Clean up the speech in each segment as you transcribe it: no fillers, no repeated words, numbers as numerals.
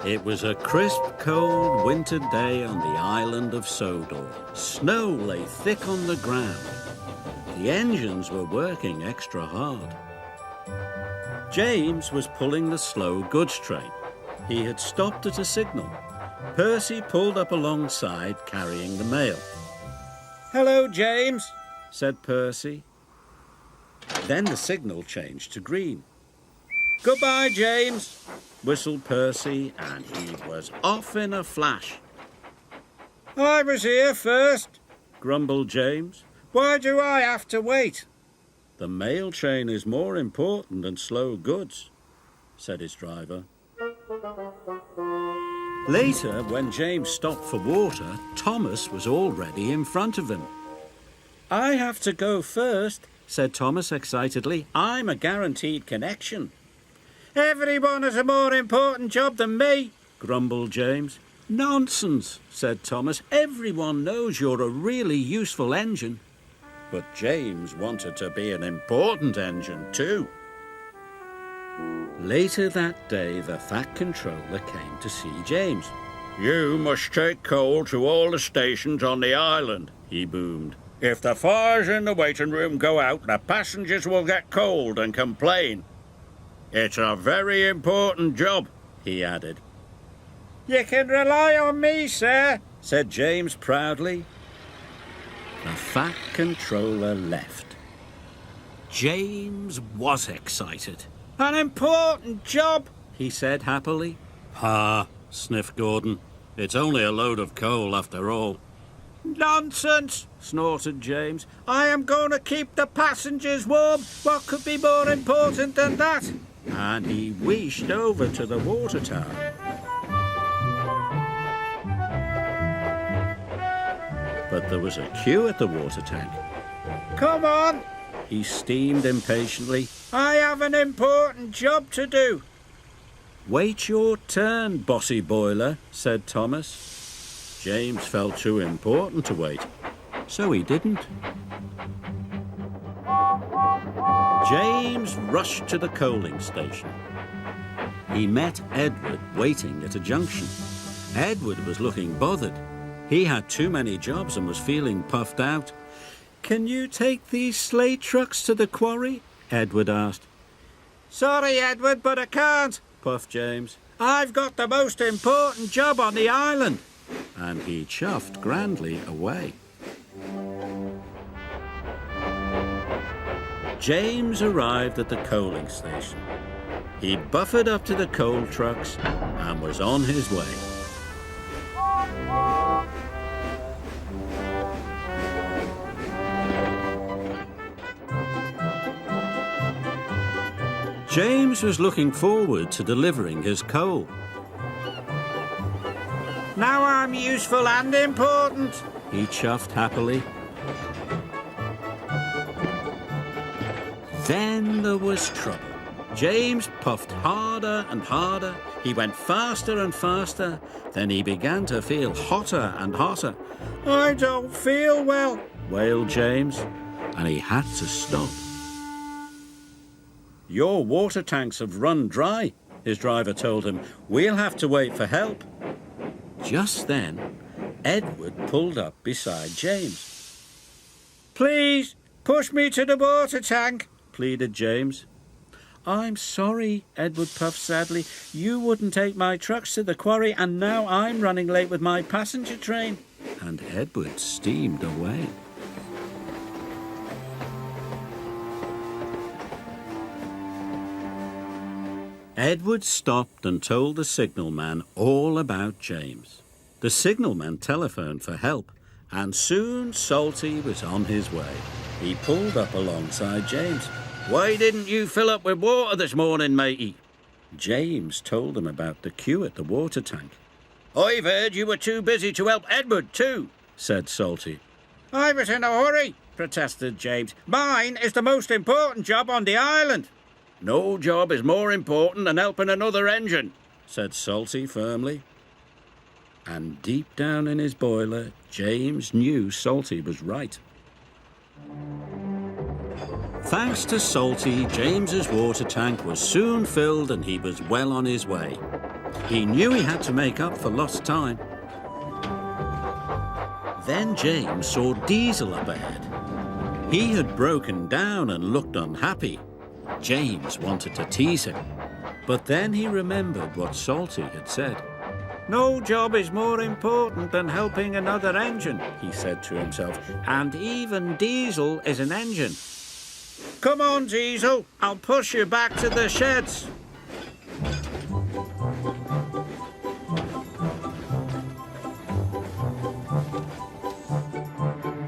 It was a crisp, cold winter day on the island of Sodor. Snow lay thick on the ground. The engines were working extra hard. James was pulling the slow goods train. He had stopped at a signal. Percy pulled up alongside, carrying the mail. "Hello, James," said Percy. Then the signal changed to green. "Goodbye, James," whistled Percy, and he was off in a flash. "I was here first," grumbled James. "Why do I have to wait?" "The mail train is more important than slow goods," said his driver. Later, when James stopped for water, Thomas was already in front of him. "I have to go first," said Thomas excitedly. "I'm a guaranteed connection." "Everyone has a more important job than me," grumbled James. "Nonsense," said Thomas. "Everyone knows you're a really useful engine." But James wanted to be an important engine too. Later that day, the Fat Controller came to see James. "You must take coal to all the stations on the island," he boomed. "If the fires in the waiting room go out, the passengers will get cold and complain. It's a very important job," he added. "You can rely on me, sir," said James proudly. The Fat Controller left. James was excited. "An important job," he said happily. "Ha," sniffed Gordon. "It's only a load of coal after all." "Nonsense," snorted James. "I am going to keep the passengers warm. What could be more important than that?" And he wheeshed over to the water tower. But there was a queue at the water tank. "Come on," he steamed impatiently. "I have an important job to do." "Wait your turn, bossy boiler," said Thomas. James felt too important to wait, so he didn't. James rushed to the coaling station. He met Edward waiting at a junction. Edward was looking bothered. He had too many jobs and was feeling puffed out. "Can you take these sleigh trucks to the quarry?" Edward asked. "Sorry, Edward, but I can't," puffed James. "I've got the most important job on the island." And he chuffed grandly away. James arrived at the coaling station. He buffered up to the coal trucks and was on his way. James was looking forward to delivering his coal. "Now I'm useful and important," he chuffed happily. Then there was trouble. James puffed harder and harder. He went faster and faster. Then he began to feel hotter and hotter. "I don't feel well," wailed James, and he had to stop. "Your water tanks have run dry," his driver told him. "We'll have to wait for help." Just then, Edward pulled up beside James. "Please, push me to the water tank," pleaded James. "I'm sorry," Edward puffed sadly. "You wouldn't take my trucks to the quarry, and now I'm running late with my passenger train." And Edward steamed away. Edward stopped and told the signalman all about James. The signalman telephoned for help, and soon Salty was on his way. He pulled up alongside James. "Why didn't you fill up with water this morning, matey?" James told him about the queue at the water tank. "I've heard you were too busy to help Edward too," said Salty. "I was in a hurry," protested James. "Mine is the most important job on the island." "No job is more important than helping another engine," said Salty firmly. And deep down in his boiler, James knew Salty was right. Thanks to Salty, James's water tank was soon filled and he was well on his way. He knew he had to make up for lost time. Then James saw Diesel up ahead. He had broken down and looked unhappy. James wanted to tease him. But then he remembered what Salty had said. "No job is more important than helping another engine," he said to himself. "And even Diesel is an engine. Come on, Diesel, I'll push you back to the sheds."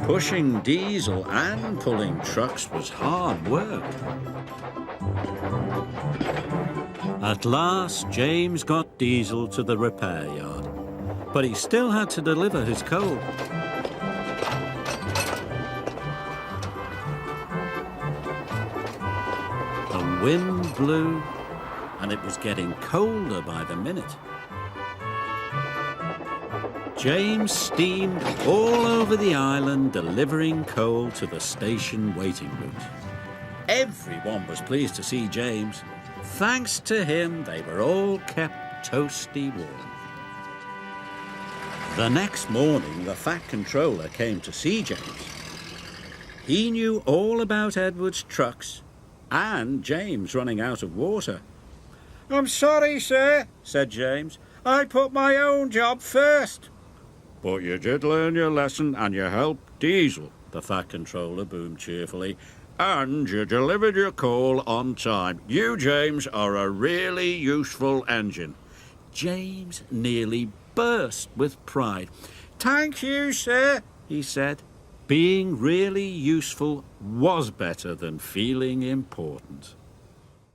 Pushing Diesel and pulling trucks was hard work. At last, James got Diesel to the repair yard, but he still had to deliver his coal. The wind blew, and it was getting colder by the minute. James steamed all over the island, delivering coal to the station waiting rooms. Everyone was pleased to see James. Thanks to him, they were all kept toasty warm. The next morning, the Fat Controller came to see James. He knew all about Edward's trucks and James running out of water. "I'm sorry, sir," said James. "I put my own job first." "But you did learn your lesson and you helped Diesel," the Fat Controller boomed cheerfully. "And you delivered your coal on time. You, James, are a really useful engine." James nearly burst with pride. "Thank you, sir," he said. Being really useful was better than feeling important.